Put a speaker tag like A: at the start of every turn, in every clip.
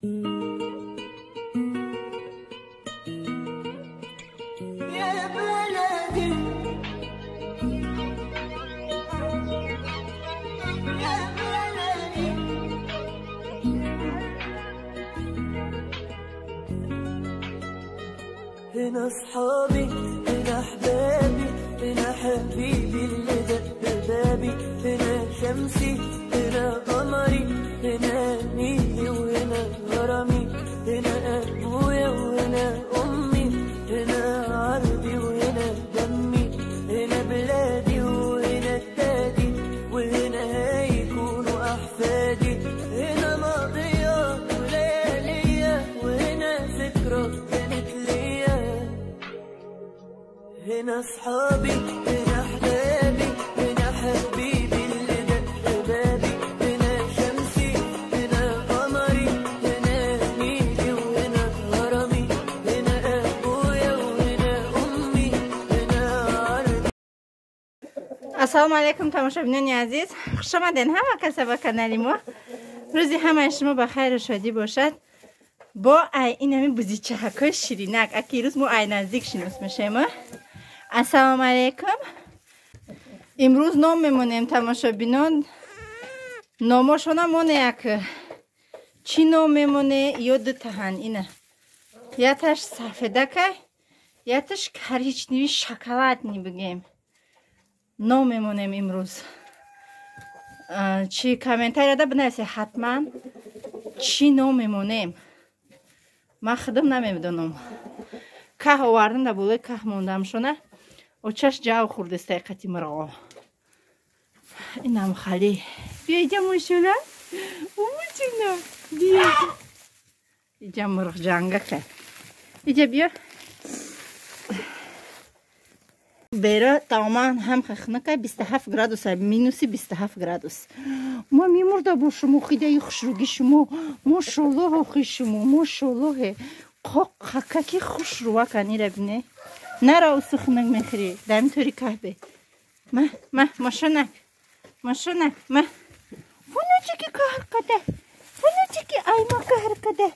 A: هنا اصحابي، هنا احبابي، هنا حبيبي اللي دق بابي، هنا شمسي، هنا قمري، هنا نيلي وهنا غرامي، هنا ابويا وهنا امي، هنا عربي وهنا دمي، هنا بلادي وهنا التادي، وهنا هيكونوا احفادي، هنا ماضية وليالية، وهنا ذكرى كانت ليا. هنا اصحابي، هنا احبابي، هنا حبيبي اللي دق بابي، هنا شمسي، هنا قمري، هنا نيلي وهنا غرامي، هنا ابويا وهنا امي، هنا عربي.
B: السلام علیکم تماشابینان عزیز، خوش آمدین همه کسا به کانال ما. روزی همه شما بخیر و شادی باشد. با این همین بوزیچه های شیرینک اکی روز ما نزدیک شناس میشیم. السلام علیکم. امروز نام میمونیم تماشابینان. ناماشون مونه یک چی نام میمونه یاد تهن اینه. یتش سفیده که یتش کریچنیوی شکلات نی بگیم. نام میمونیم امروز. چی کامنتاری دا بنویسید حتما چی نام میمونیم. من خودم نمیدونم. که آوردن دا بوله که موندم شونه. و چش جاو خورده استیقاتی مرغا. اینم خالی. بیا اینجا موشولا. موشولا. بیا. اینجا مرغ جنگه که. اینجا بیا. بیره تماما هم خنکه 27 گرادوس مینوسی 27 گرادوس. ما میمرده با شما خیلی خوشروگی شما ماشاءالله خوش شما ماشاءالله خاکی خوش رو کنی را بینه نرا و سخنگ میخوری دمی طوری که بی ماشانک فونه چی که کار کده فونه چی که ای ما کار کده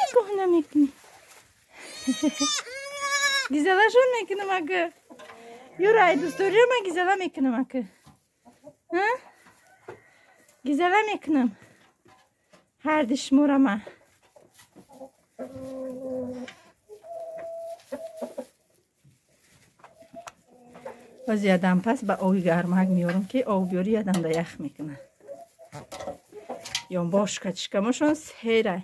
B: نگاه نمیکنی گیزلاشون میکنم اگه یورای دوستوری رو من گیزلا میکنم اگه گیزلا میکنم هر دشمورا من باز یادم پس با آوی گرمک میارم که آو بیاری یادم دا یخ میکنه یا باش کچکماشون سهره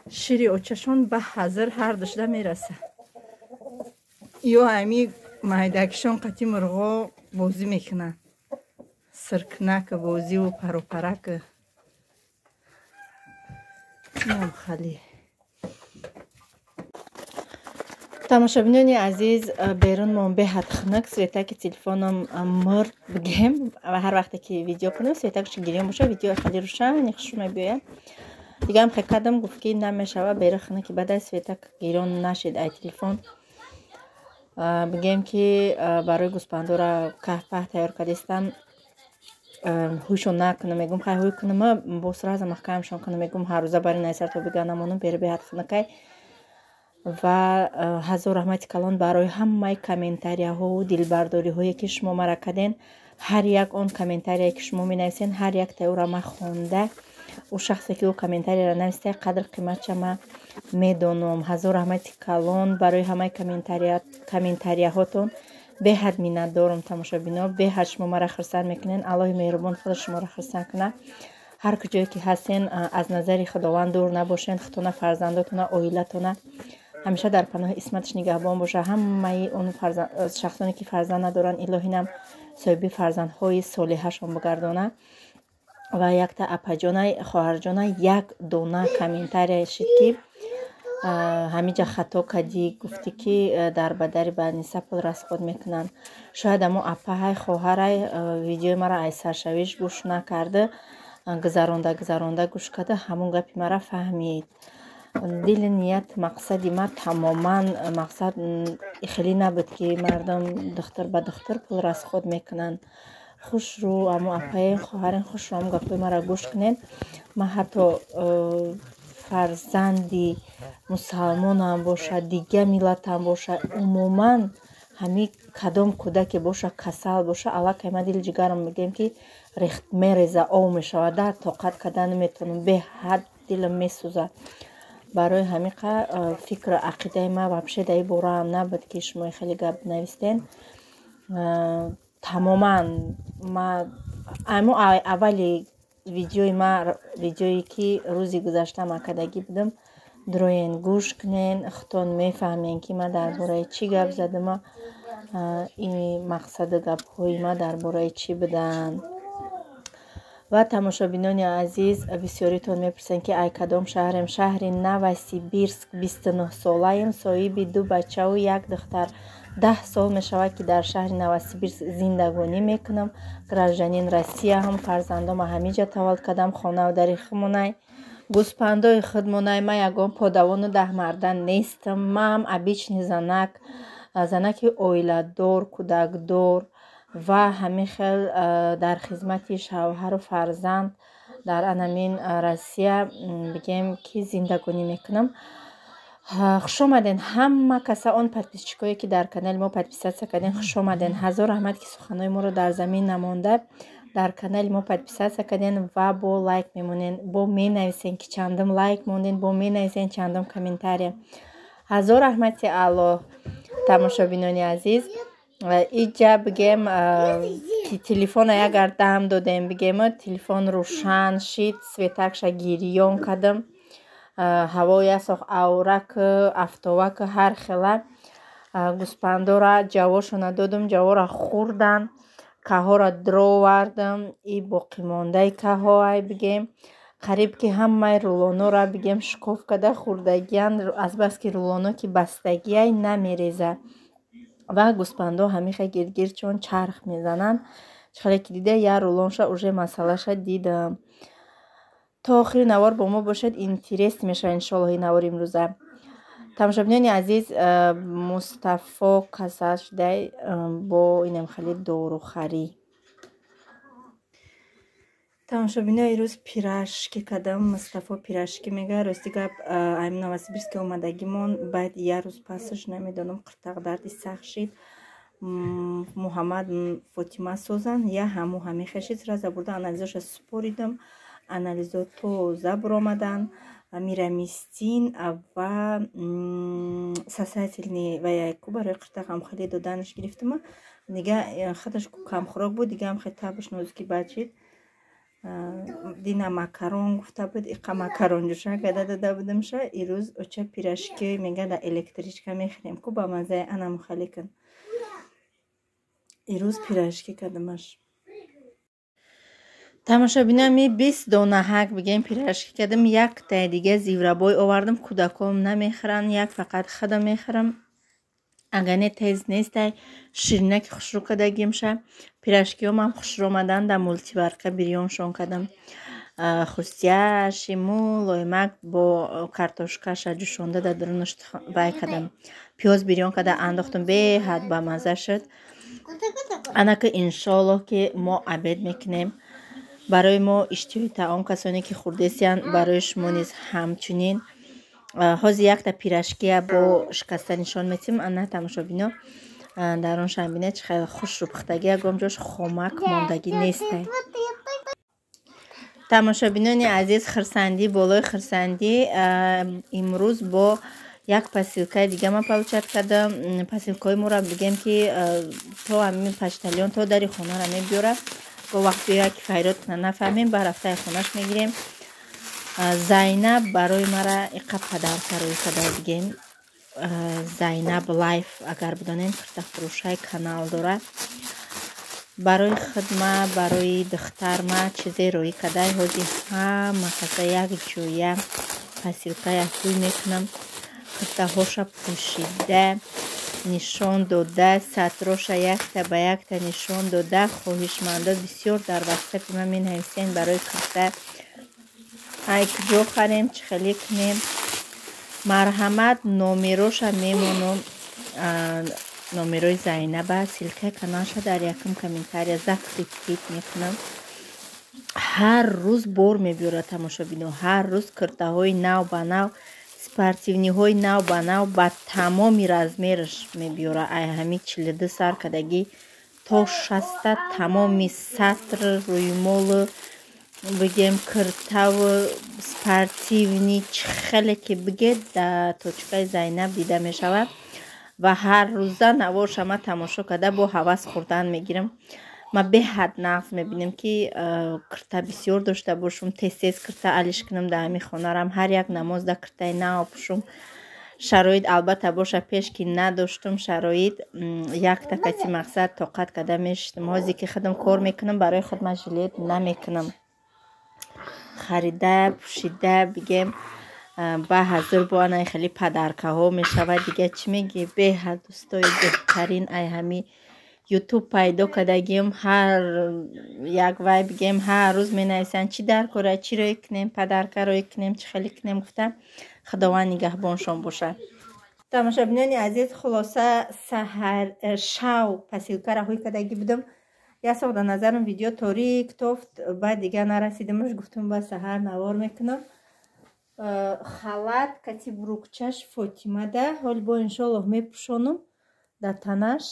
B: شیری اوچشون به حضر هر دشده میرسه یا همی مایدکشون قطی مرغا بازی میکنن سرکنک بازی و پروپرک نام خالی تماشابینان عزیز بیرون ما به حد خنک سویتک تلفنم مرد بگیم و هر وقتی که ویدیو کنم سویتکش گیریم باشه ویدیو خالی روشن نخش میبیه دیگه هم خیلی کردم گفت که نمیشه و بیرون خنک بعد سویتک گیرون نشید ای تلفن بگیم که برای گوسپندورا کهپه تیار کردستم هوشو نکنم میگم خیلی هوی کنم با سراز محکمشون کنم میگم هر روزه برای نیسر تو بگنمونم بیره به حد خنکی و هزار رحمت کلان برای همه کامنتاری ها و دلبرداری هایی که شما مرا کردین هر یک اون کامنتاری که شما می نویسین هر یک تیور ما خونده و شخصی که او کامنتاری را نویسته قدر قیمت ما میدونم هزار رحمت کلان برای همه کامنتاری هاتون به حد مینت دارم تماشابینا به حد شما مرا خرسان میکنین الله مهربان خود شما را خرسان کنه هر کجایی که هستین از نظر خداوند دور نباشین خودتون فرزنداتون عائلتون همیشه در پناه اسمتش نگهبان باشه همه اون شخصانی که فرزند ندارن الهی هم صاحب فرزندهای صالحشون بگردونه و یک تا اپا خواهر جانای یک دونه کامنتاری شد که همینجا خطا کردی گفتی که در بدر بنیسه پل رسخود میکنن شاید اما اپا های خواهر ویدیو مرا ای سرشویش گوش نکرده گذرانده گوش کرده همون گپی مرا فهمید دل نیت مقصدی ما تماما مقصد خیلی نبود که مردم دختر به دختر پول راست خود میکنن خوش رو اما اپای خواهرین خوش رو هم گفته مرا گوش کنین من حتی фарзанди мусалмон ҳам бошад, дига миллат ҳам бошад, умуман ҳамин кадом кӯдаке боша касал боша, аллакай ма дили ҷигарам мегӯям ки рехт мереза, ов мешавад, дар тоқат кардан наметавонам, беҳад дилам месӯза. барои ҳамиқа фикр ақидаи ма вообще дар ин бора набуд ки шумо хеле гап навистен. тамоман ма аввали видеои ма, видеое ки рӯзи гузашта макадагӣ будам, дуроен гӯш кунен, хутон мефаҳмен ки ма дар бораи чӣ гап задама, ин мақсади гапҳои ма дар бораи чӣ буданд. ва тамошобинони азиз, бисёритон мепурсанд ки ай кадом шаҳрем? Шаҳри Новосибирск, 29 солаем, соҳиби 2 бачаву 1 духтар. 10 сол мешавад ки дар шаҳри Новосибирск зиндагонӣ мекунам. гражданин Россияам, фарзандома ҳамиҷа таваллуд кардам, хонаву дари худмонай, гӯспандои худмонай. Ма ягон подавону даҳмардан нестам. Маам обичный занак, занаки оиладор, кӯдакдор ва ҳамин хел дар хизмати шавҳару фарзанд дар анамин Россия бигем ки зиндагонӣ мекунам. хушомаден ҳама каса он подписчикое ки дар канали мо подписатсия карден, хушомаден. ҳазор раҳмат ки суханои моро дар замин намонда дар канали мо подписатсия карден ва бо лайк мемонен, бо менависен ки чандум лайк монден, бо менависен чандум комментария. ҳазор раҳмати Аллоҳ. тамошобинони азиз, иҷа бигем ки телефона ягар дам додем, бигем телефон рӯшан шид, светакша гирён кардам, ҳаво ясох аврак автовак ҳар хела. гӯспандора ҷавошона додам, ҷавора хӯрдан, каҳора дровардам, и боқимондаи каҳоай бигем қариб ки ҳамаи рулонора бигем шикоф када хӯрдагиян, азбаски рулоно ки бастагиай намереза. ва гӯспандо ҳамиха гирдгирчон чарх мезананд. чихеле ки дида я рулонша уже масъалаша дидам. то охири навор бо мо бошед, интерес мешавад иншоаллоҳ ин навори имрӯза. тамошобинони азиз, Мустафо каса шудай бо инам хали дорухарӣ. тамошобинои рӯз пирашки кардам. Мустафо пирашки мега. Рости гап аймин Новосибирске омадагимон баъд як рӯз пасаш намедонам қиртақ дарди сахт шид. Муҳаммад Фотима созан я ҳаму ҳамихешид сразу бурда анализоша супоридам. анализот тоза буромадан, мирамистин ва сасательный ва яку барои қиртақам хеле доданаш гирифтама. Дига хаташ камхӯрок буд, дига ҳам хеле табаш нозуки бад шид. дина макарон гуфта буд, иқа макарон ҷӯша карда дода будамша. ирӯз оча пирашки мега да электричка мехӯрем ку ба маззаи анам хали кун. ирӯз пирашки кардамаш. тамошобинами 20 дона ҳак бигем пирашки кардам. яктай дига зиврабой овардам, кӯдаком намехӯранд, як фақат худам мехӯрам. агар не тез нестай ширинаки хушрӯ кардагимша. пирашкиём ҳам хушрӯ омадан, да мултиварқа бирёншон кардам. хустия, шиму, лоймак бо картошкаша ҷӯшонда да дурунаш вай кардам. пиёз бирён карда андохтам, беҳад ба мазза шуд. анака иншоаллоҳ ки мо абед мекунем. барои мо иштиёи таом, касоне ки хурдесиянд, барои шумо низ ҳамчунин. ҳозир якта пирашкия бо шикаста нишон метим. ана тамошобино дар он шамбинед чӣ хеле хушрӯ пухтагӣ, ягон ҷош хомак мондагӣ нестай. тамошобинони азиз, хирсандӣ болои хирсандӣ. имрӯз бо як посилкаи дига ман получат кардам. посилкаи моро бигем ки то ҳамин почтальон то дари хонара мебиёра. го вақт биёяд ки файрод кунад нафаҳмем, ба рафтаи хонаш мегирем. Зайнаб барои мара иқа падарка рӯй када бигем. Зайнаб лайф агар бидонем, қиртақфурӯшай канал дора. барои хидма, барои духтарма чизе рӯй кадай. ҳозир ҳама каса як ҷоя посилкая ҳуй мекунам. қиртаҳоша пӯшида нишон дода, сатроша якта ба якта нишон дода. хоҳишмандон бисёр дар ватсапи ман менависен барои қирта. ай куҷо харем, чӣ хеле кунем. марҳамат, номероша мемонам. номерои Зайнаба, силкаи каналша дар якум комментария закрепит мекунам. ҳар рӯз бор мебиёрад тамошобино, ҳар рӯз куртаҳои нав ба нав, спортивниҳои нав ба нав ба тамоми размераш мебиёрад. Ай ҳами 42 сар кардагӣ то 60 тамоми сатр рӯймолу бигем куртаву спортивни чихеле ки бигед да точкаи Зайнаб дида мешавад ва ҳар рӯза навоша ма тамошо карда бо ҳавас хӯрдан мегирам. ма беҳад нағз мебинем ки курта бисёр дошта бошум, тез курта алиш кунам дар ҳамин хонарам, ҳар як намоз да куртаи нав пӯшум. шароит албатта боша пеш ки надоштум шароит якта кати мақсад тоқат карда мешитам. ҳозир ки худам кор мекунам барои худ ма жилет намекунам, харида пӯшида бигем ба ҳазур бо анаи хеле падаркаҳо мешавад. Дига чӣ меги, беҳад дӯстои беҳтарин ай ҳами ютуб пайдо кардагим. ҳар як вай бигем ҳар рӯз менависанд чӣ дар кора, чиро кунем, падаркаро кунем, чӣ хеле кунем гуфта. худованд нигаҳбоншон бошад. тамошобинони азиз, хулоса саҳар шав посилка раҳоӣ кардагӣ будам. як соғ дар назарам видео торик тофт, баъд дига нарасидамаш, гуфтам ба саҳар навор мекунам. халат кати бурукчаш Фотимада ҳол бо иншоаллоҳ мепӯшонам дар танаш,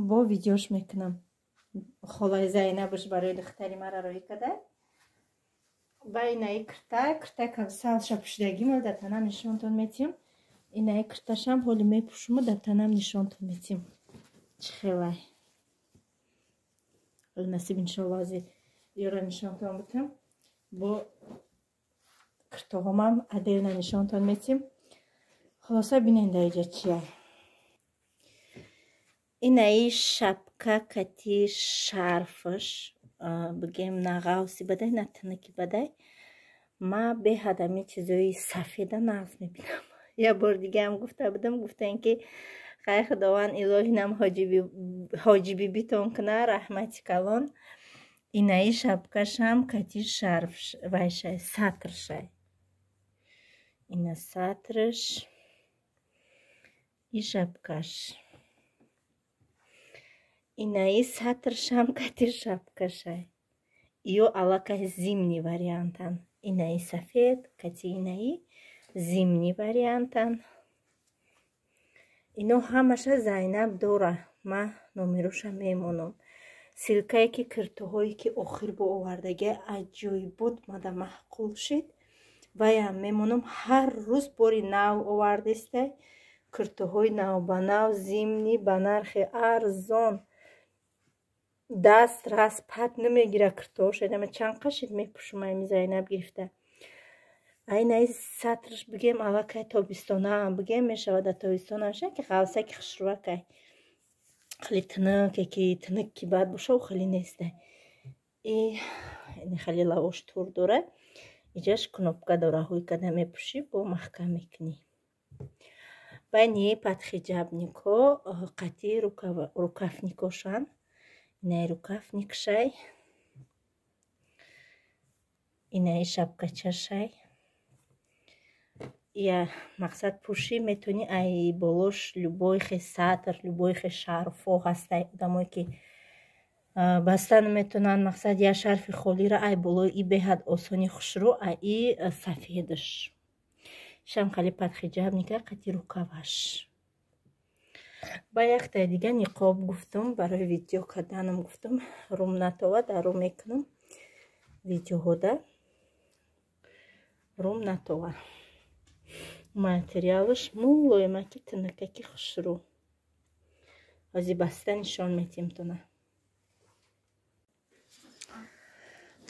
B: бо видеош мекунам. холаи Зайнабаш барои духтари мара роӣ карда. ба инаи курта кавсалша пӯшидагӣ мо дар танам нишонтон метиҳам. инаи курташам ҳоли мепӯшуму дар танам нишонтон метиҳам. чӣ хелай насиб иншоаллоҳ ази ёра нишонтон бутам. бо куртаҳомам аделна нишонтон метиҳам. хулоса бинен дар иҷа чия. инаи шапка кати шарфаш бигем на ғавси бадай на тинаки бадай. ма беҳад ҳамин чизои сафеда нағз мебинам. як бор дигаам гуфта будам, гуфтан ки хай худованд илоҳинам ҳоҷибибитон куна, раҳмати калон. инаи шапкашам кати шарф вайшай сатршай. ина сатрш, и шапкаш. инаи сатршам кати шапкашай. иё аллакай зимни вариантан. инаи сафед кати инаи зимни вариантан. ино ҳамаша Зайнаб дора, ма номеруша мемонам. силкае ки куртаҳое ки охир бо овардагия аҷоибот мада маҳқул шид, ваям мемонам ҳар рӯз бори нав овардистай. куртаҳои нав ба нав зимни ба нархи арзон. даст рас пад намегира куртаҳо шайдама чанд қашид мепӯшум айми Зайнаб гирифта. айнаи сатрш бигем аллакай тобистонаам бигем мешавад. дар тобистонам ша ки ғавсаки хушрувакай хеле тинаке ки тинак ки бад боша у хеле нестай. ин хеле лавош тур дора. иҷаш кнопка дора, ҳои када мепӯшӣ бо маҳкам мекунӣ. байни падхиҷабнико қати рукавникошан. инаи рукавникшай. инаи шапкачашай. я мақсад пӯшӣ метавонӣ ай болош любой хе сатр, любой хе шарфо ҳастай. одамое ки баста наметавонанд мақсад я шарфи холира ай болои и беҳад осони хушрӯ ай и сафедаш. шам хали падхиҷабника қати рукаваш. ба яктай дига ниқоб гуфтам, барои видео карданам гуфтам рум натова дар рум мекунам видеоҳода. рум натова. материалаш мулоимаки тинакаки хушрӯ. ҳозир баста нишон метиҳам тона.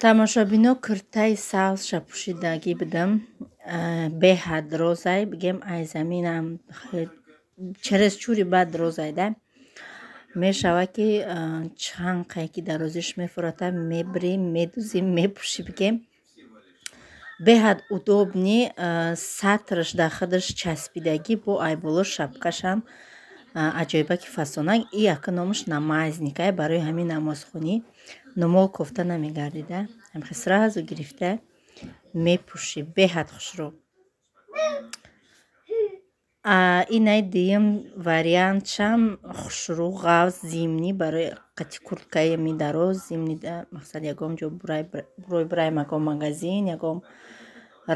B: тамошобино куртаи савзша пӯшидагӣ будам. беҳад розай бигем ай заминам через чӯри бад розайда. мешавад ки чанд қай ки дарозиш мефурата мебрим медузим мепӯшӣ бигем. беҳад удобни сатрш дар худаш часпидагӣ бо айболо шапкашам аҷоибаки фасонак. и яка номаш намазникай барои ҳамин намозхонӣ нумол кофта намегардида. ҳамихи сразу гирифта мепӯшӣ. беҳад хушрӯ. инаи дуюм вариантшам хушрӯ ғавз зимнӣ барои қати курткаи ми дароз мақсад ягом ҷо бурой ягом магазин ягом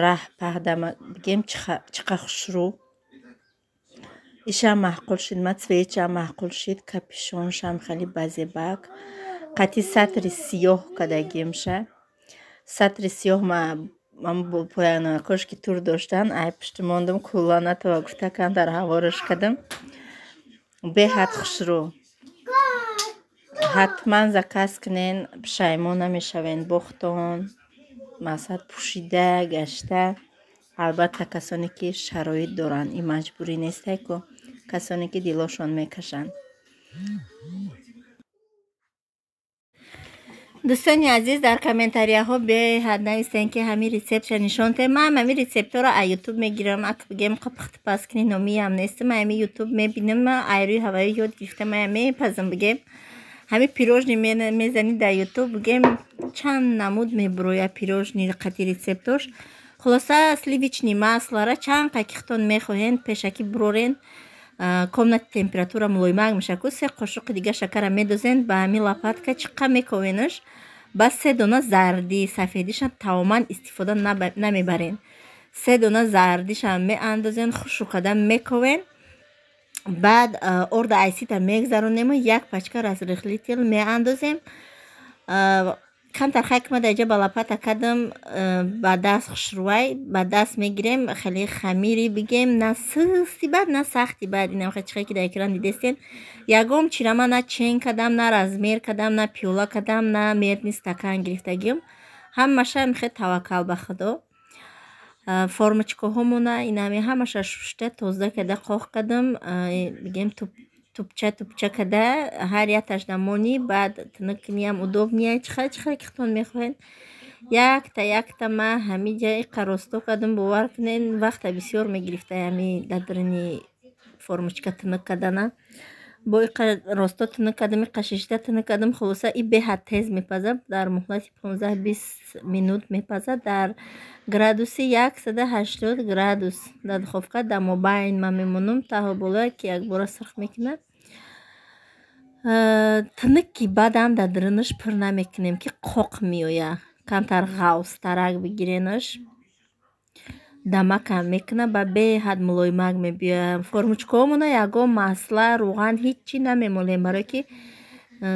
B: раҳ паҳда бигем чиқа хушрӯ ишам маъқул шид ма цветшам маъқул шид капюшоншам хеле базебак қати сатри сиёҳ кадагимша сатри сиёҳ ман бо пояна кошки тур доштан ай пушти мондам кулла натова гуфта камтар ҳавораш кадам беҳад хушрӯ ҳатман заказ кунен пушаймон намешавен бохтон мақсад пӯшида гашта албатта касоне ки шароит доранд ин маҷбурӣ нестай ку касоне ки дилошон мекашанд. дӯстони азиз дар комментарияҳо беҳад нависен ки ҳамин рецептша нишонте ман ҳамин рецептҳоро аз ютуб мегирам ак бигем пухтипаскини номиям нестам ҳамин ютуб мебинам айрӯи ҳаваи ёд гирифтам мепазам бигем ҳамин пирожни мезанӣ дар ютуб бигем чанд намуд мебуроя пирожни қати рецептош хулоса сливични маслара чанд қакихтон мехоҳен пешакӣ бурорен комнати температура мулоимак мешаку 3 қошуқи дига шакара медозен ба ҳамин лопатка чиқа мековенаш ба 3 дона зарди сафедиша тамоман истифода намебарен 3 дона зардиша меандозен хушукада мековен баъд орда айсита мегзаронем 1 пачка разрыхлитель меандозем камтар хай кима даҷа ба лопата кадам ба даст хушрӯвай ба даст мегирем хеле хамири бигем на сусти бад на сахти бад инам чихе ки дар экран дидестен ягом чирама на чен кадам на размер кадам на пиёла кадам на мерни стакан гирифтагим ҳамаша мехе таваккал ба худо формочкаҳомона инами ҳамаша шушта тоза када қоқ кадам бигем тупча када ҳар якташ дамони баъд тинакиниям удобния чиха кихтон мехоҳен якта ма ҳамин ҷаи қаросто кадам бовар кунен вақта бисёр мегирифта ҳами дадрини формочка тинак кадана бо росто тинак кадам қашишта тинак кадам хулоса и беҳад тез мепазад дар муҳлати 15-20 минут мепазад дар градуси 180 градус дар духовка дамобайн ма мемонам таҳо бола ки якбора сирх мекунад тинаки бадам дар диринаш пир намекунем ки қоқ меоя камтар ғавстарак бигиренаш дамакам мекуна ба беҳад мулоимак мебиёя формочкаҳомона ягон масла руған ҳичи намемолем барое ки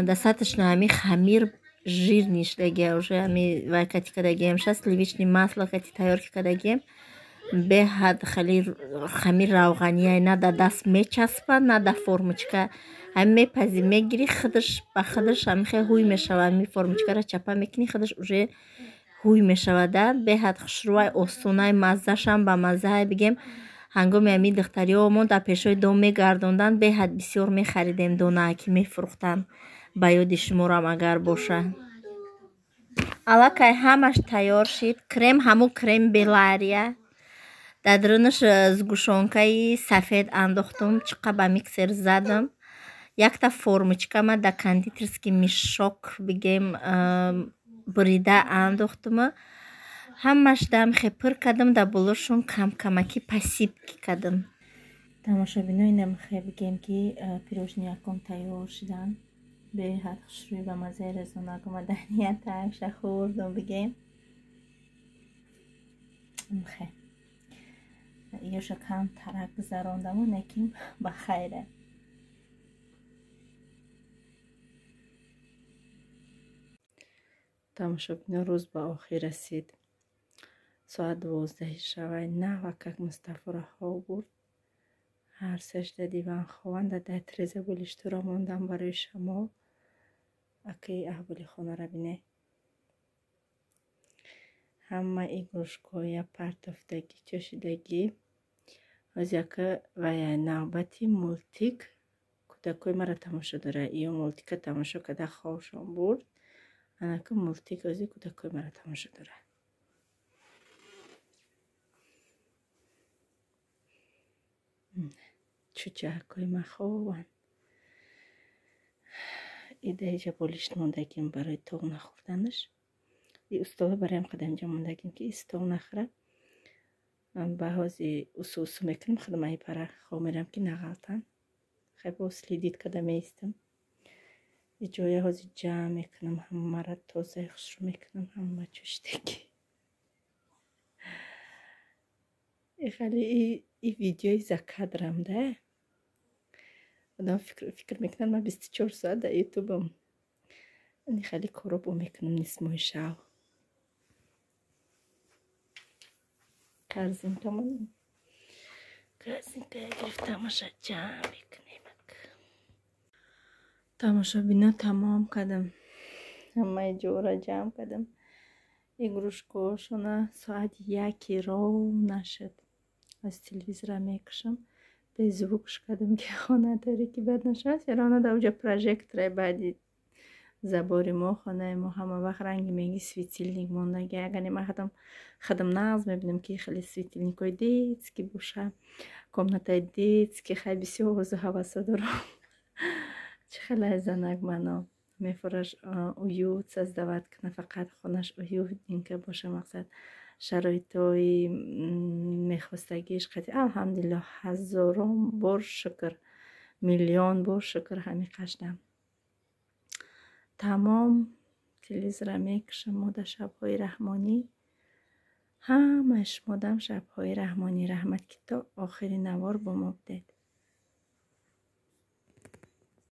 B: дастаточно ҳами хамир жир ништагия уже ҳами вай кати кадагиемша сливични масло кати тайёр ки кадагием беҳад хеле хамир равғания на да даст мечаспад на да формочка ҳами мепази мегири хидаш ба хидаш ҳамихе ҳуй мешава ҳами формочкара чапа мекунӣ хидаш уже ҳуй мешавада беҳад хушрӯвай осонай маззашам ба маззаҳай бигем ҳангоми ҳами духтариҳомо дар пешои дом мегардондан беҳад бисёр мехаридем донааки мефурӯхтанд ба ёди шуморам агар боша аллакай ҳамаш тайёр шид крем ҳамун крем белария дар диринаш згушонкаи сафед андохтум чиқа ба миксер задам якта формочка ма да кондитерский мешок бигем брида андохтума ҳамаш дамхе пир кадам дар болошон камакӣ пасибки кадам тамошобинои намхе бигем ки пирожни яком тайёр шидан беҳад хушрӯй ба маззаи резонак омадани ятакша хӯрдум бигем мхе ёша камтарак гузарондаму наким ба хайре тамошобино рӯз ба охир расид соат 12 шавай навакак Мустафо раҳо бурд ҳар сешда диван хованда дар треза болиштура мондам барои шамо аки аҳволи хонара бине ҳама игрушкоя партофтагӣ чошидагӣ оз яка ваяй навбати мултик кӯдакои мара тамошо дора ё мултика тамошо када ховшон бурд анака мултик ози кӯдакои мара тамошо дора чучакои ма хован идаиҷа болишт мондагим барои тоғ нахӯрданаш и устола бароям қадамҷа мондагим ки истог нахӯрад ба ҳози усу мекунам хидмаи пара хомерам ки нағалтан хай бо слидит када меистам جای هازی جمع میکنم، همه را تازه خشرو میکنم، همه چشتگی. خیلی این ویدیوی زکدرم ده. آدم فکر میکنم من 24 ساعت در یوتیوبم. این خیلی کارو با میکنم نیست ماه شو. کرزین تمام. کرزین که گرفت تماشا جمع میکنیم. تماشا بینا تمام کردم. همه جورا جمع کردم. این گروشکوشونه ساعت 1 رو نشد. از تلویزر میکشم. به زوکش کردم که خانه داری که بد نشد. یرانه دا اوجا پروژکتر بعدی زباری ما خانه ما همه وقت رنگی میگی سویتیلنیک موندگی. اگر نیم خدم ناز میبینم که خیلی سویتیلنیک های دیت که باشه. کامنتای دیت که خیلی بسیار حوض و حواسه دارم. چه خیلی زنگ منو میفرش اویوت از دعوت کنه فقط خونش اویوت این که باشه مقصد شرایطی میخواستگیش قطعی الحمدلله هزاران بار شکر میلیون بار شکر همین قشدم تمام تلویزر میکشم ماده شبهای رحمانی همش مادم شبهای رحمانی رحمت که تا آخری نوار با ما بدید